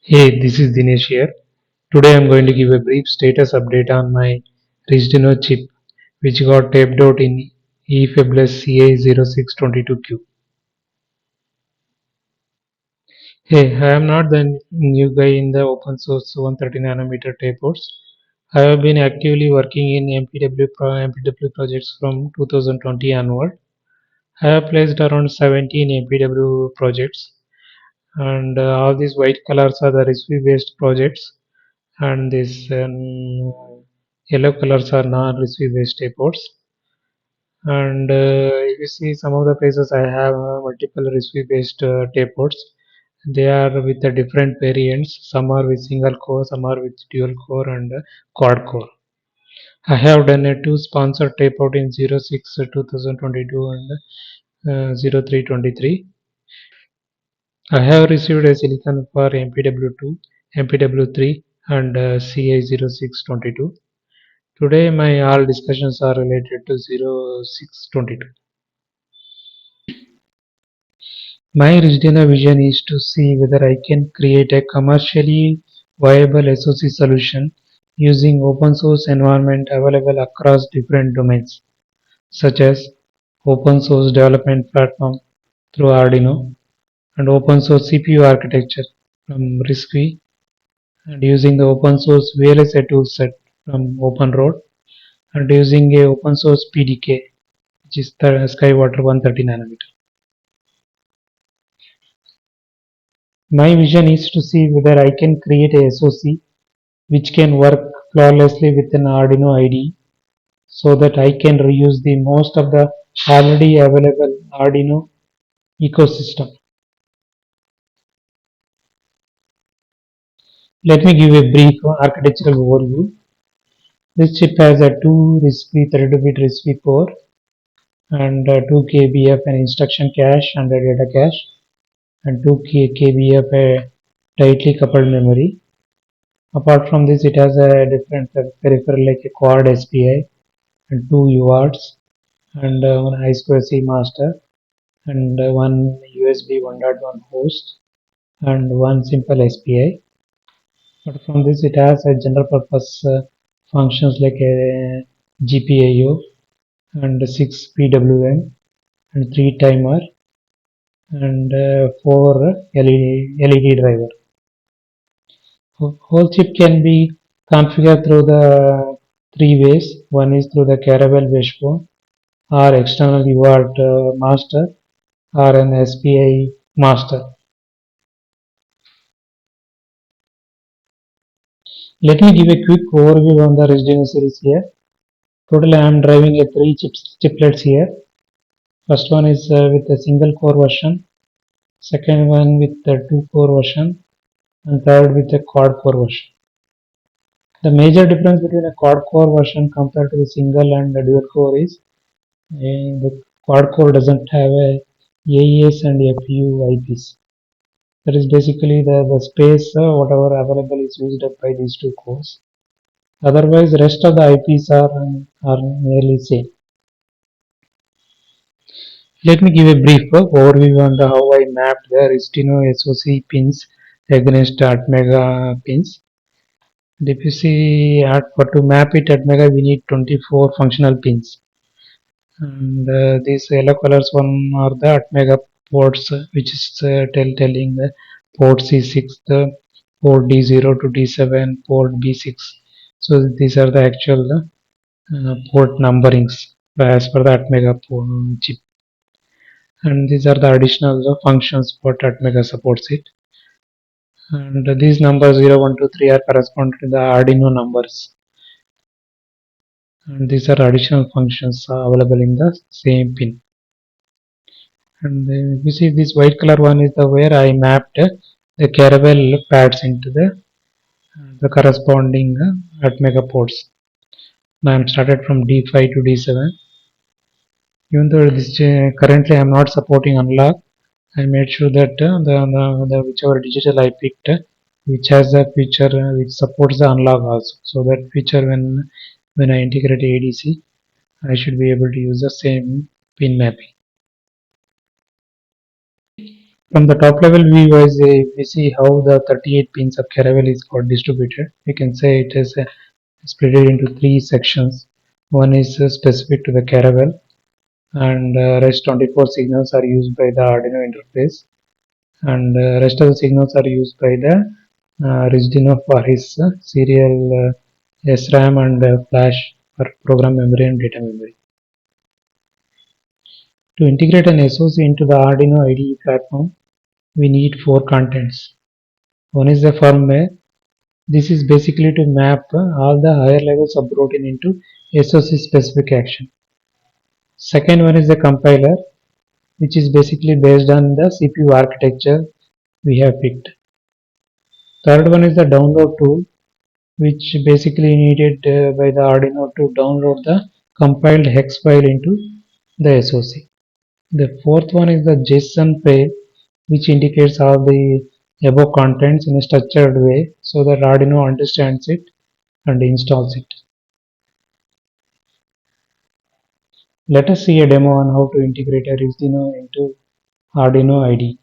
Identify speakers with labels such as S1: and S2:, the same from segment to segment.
S1: Hey, this is Dinesh here. Today I'm going to give a brief status update on my Riscduino chip, which got taped out in eFabless CA0622Q. Hey, I am not the new guy in the open source 130 nanometer tape outs. I have been actively working in MPW projects from 2020 onward. I have placed around 17 MPW projects, and all these white colors are the recipe based projects, and these yellow colors are non-recipe based reports. And if you see some of the places I have multiple recipe based reports. They are with the different variants. Some are with single core, some are with dual core and quad core. I have done a two sponsored tape out in 06 2022 and 0323. I have received a silicon for MPW2, MPW3 and CA0622. Today my all discussions are related to 0622. My original vision is to see whether I can create a commercially viable SoC solution using open source environment available across different domains, such as open source development platform through Arduino and open source CPU architecture from Riscduino, and using the open source VLSI toolset from OpenRoad, and using a open source PDK, which is the Skywater 130 nanometer. My vision is to see whether I can create a SoC which can work flawlessly with an Arduino IDE so that I can reuse the most of the already available Arduino ecosystem. Let me give a brief architectural overview. This chip has a 2 RISC-V 32-bit RISC-V core and 2 kbf an instruction cache and a data cache, and 2 kbf a tightly coupled memory. Apart from this, it has a different peripheral like a quad SPI and two UARTs and one I2C master and one USB 1.1 host and one simple SPI. But from this, it has a general purpose functions like a GPIO and 6 PWM and 3 timer and 4 LED driver. Whole chip can be configured through the three ways. One is through the Caravelle wishbone or external UART master or an SPI master. Let me give a quick overview on the Riscduino series here. Total I am driving a three chiplets here. First one is with a single core version, second one with the two core version, and third with a quad core version. The major difference between a quad core version compared to the single and the dual core is the quad core doesn't have a AES and FU IPs. That is basically the space whatever available is used up by these two cores. Otherwise, rest of the IPs are nearly same. Let me give a brief overview on the how I mapped the Riscduino SoC pins against Atmega pins. And if you see for to map it Atmega, we need 24 functional pins. And these yellow colors one are the Atmega ports, which is telling the port C6, the port D0 to D7, port B6. So these are the actual port numberings as per the Atmega chip. And these are the additional functions what Atmega supports it. And these numbers 0, 1, 2, 3 are correspond to the Arduino numbers. And these are additional functions available in the same pin. And you see this white color one is the where I mapped the Caravelle pads into the corresponding Atmega ports. Now I'm started from D5 to D7. Even though this currently I'm not supporting unlock, I made sure that the whichever digital I picked, which has a feature which supports the unlock also. So that feature when I integrate ADC, I should be able to use the same pin mapping. From the top level view, as we see how the 38 pins of Caravelle is got distributed. We can say it is split into three sections. One is specific to the Caravelle, and rest 24 signals are used by the Arduino interface, and rest of the signals are used by the Riscduino for his serial SRAM and flash for program memory and data memory. To integrate an SoC into the Arduino IDE platform, we need four contents. One is the firmware. This is basically to map all the higher level subroutine into SoC specific action. Second one is the compiler, which is basically based on the CPU architecture we have picked. Third one is the download tool, which basically needed by the Arduino to download the compiled hex file into the SoC. The fourth one is the JSON file, which indicates all the above contents in a structured way so that Arduino understands it and installs it. Let us see a demo on how to integrate a Riscduino into Arduino IDE.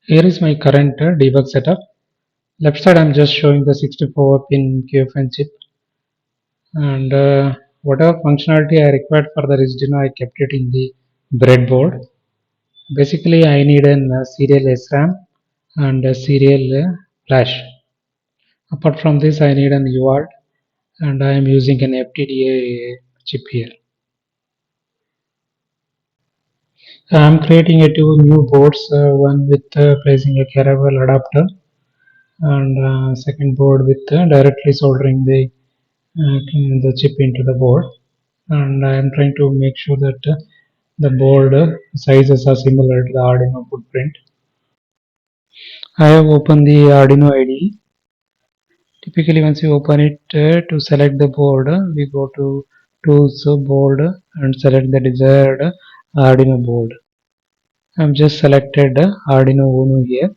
S1: Here is my current debug setup. Left side I am just showing the 64 pin QFN chip, and whatever functionality I required for the Riscduino I kept it in the breadboard. Basically I need a serial SRAM and a serial flash. Apart from this I need an UART, and I am using an FTDA chip here. I am creating a two new boards, one with placing a Caravelle adapter, and second board with directly soldering the chip into the board. And I am trying to make sure that the board sizes are similar to the Arduino footprint. I have opened the Arduino IDE. Typically, once you open it, to select the board, we go to Tools Board and select the desired Arduino board. I have just selected Arduino Uno here,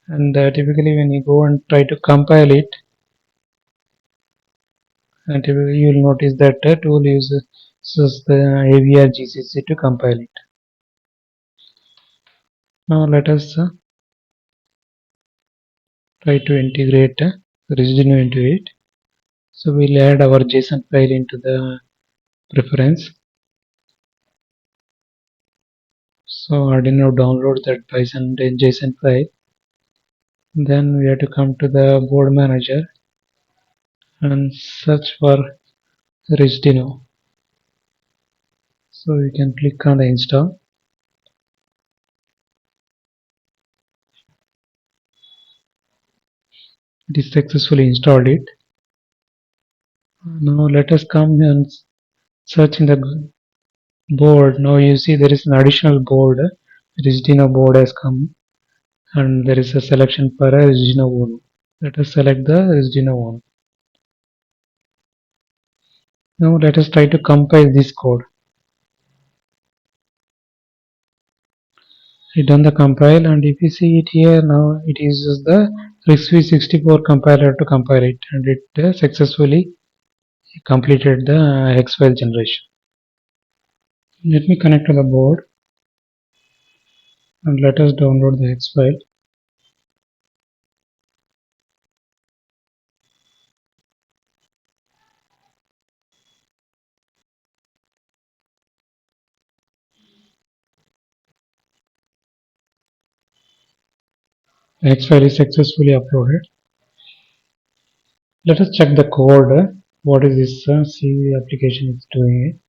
S1: and typically when you go and try to compile it, and typically you will notice that the tool uses the AVR GCC to compile it. Now let us try to integrate Riscduino into it. So we'll add our JSON file into the preference. So Arduino download that JSON file. Then we have to come to the board manager and search for Riscduino. So we can click on the install. It is successfully installed it. Now let us come and search in the board. Now you see there is an additional board. Riscduino board has come, and there is a selection for a Riscduino Uno. Let us select the Riscduino Uno. Now let us try to compile this code. I done the compile, and if you see it here, now it uses the Riscv64 compiler to compile it, and it successfully completed the hex file generation. Let me connect to the board and let us download the hex file. The hex file is successfully uploaded. Let us check the code. What is this C application is doing?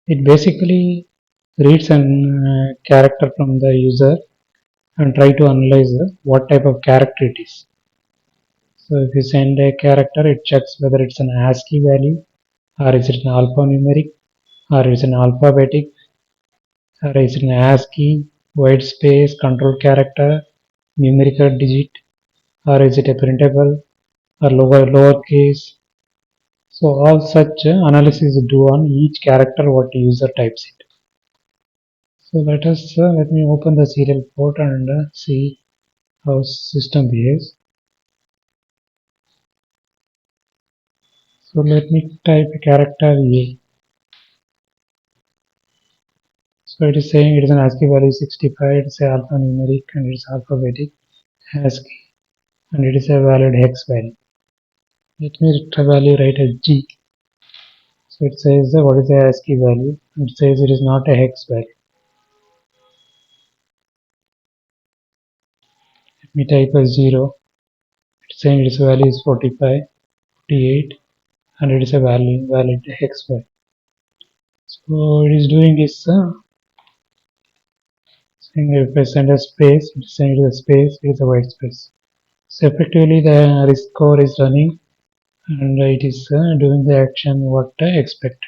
S1: It basically reads a character from the user and try to analyze what type of character it is. So if you send a character, it checks whether it's an ASCII value, or is it an alphanumeric, or is it an alphabetic, or is it an ASCII, white space, control character, numerical digit, or is it a printable, or lowercase. So all such analysis is done on each character what user types it. So let me open the serial port and see how system behaves. So let me type a character A. So So it is saying it is an ASCII value 65, it is a alphanumeric and it is alphabetic ASCII and it is a valid hex value. Let me value write as G. So it says what is the ASCII value? It says it is not a hex value. Let me type as 0. It's saying its value is 45, 48 and it is a valid hex value. So it is doing is saying if I send a space, it is saying it is a space, it is a white space. So effectively the risk score is running and it is doing the action what I expected.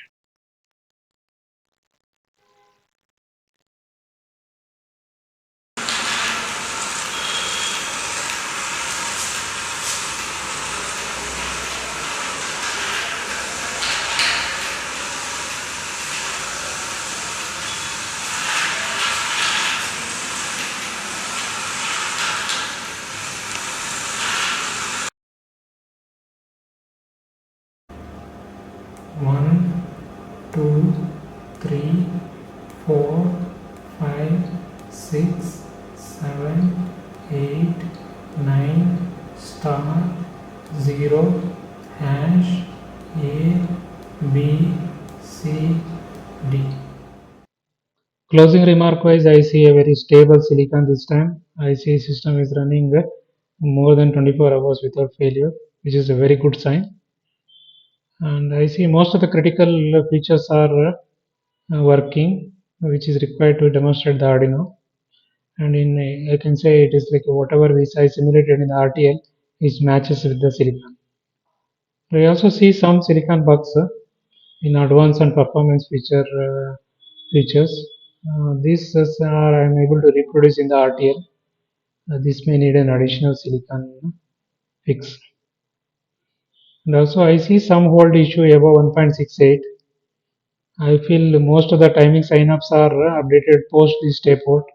S1: One, two, three, 4, 5, 6, 7, 8, 9, star, 0, hash, A, B, C, D. Closing remark wise, I see a very stable silicon this time. I see system is running more than 24 hours without failure, which is a very good sign. And I see most of the critical features are working, which is required to demonstrate the Arduino. And in I can say it is like whatever I simulated in the RTL is matches with the silicon. We also see some silicon bugs in advanced and performance features. These are I am able to reproduce in the RTL. This may need an additional silicon fix. And also I see some hold issue above 1.68. I feel most of the timing signups are updated post this tapeout.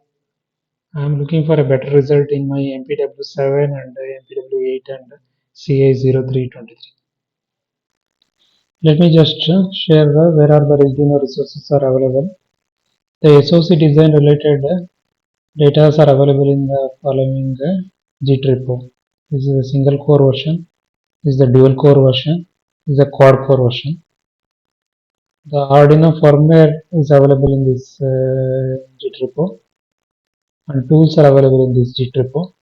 S1: I am looking for a better result in my MPW7 and MPW8 and CA0323. Let me just share where are the Riscduino resources are available. The SOC design related data are available in the following Git repo. This is a single core version. This is the dual core version. This is a quad core version. The Arduino firmware is available in this Git repo, and tools are available in this Git repo.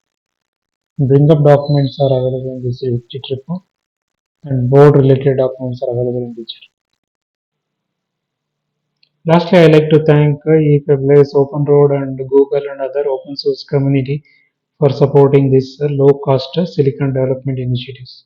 S1: Bringup documents are available in this Git repo, and board related documents are available in this Git. Lastly, I like to thank EPBLAZE, Open Road, and Google and other open source community for supporting this low cost silicon development initiatives.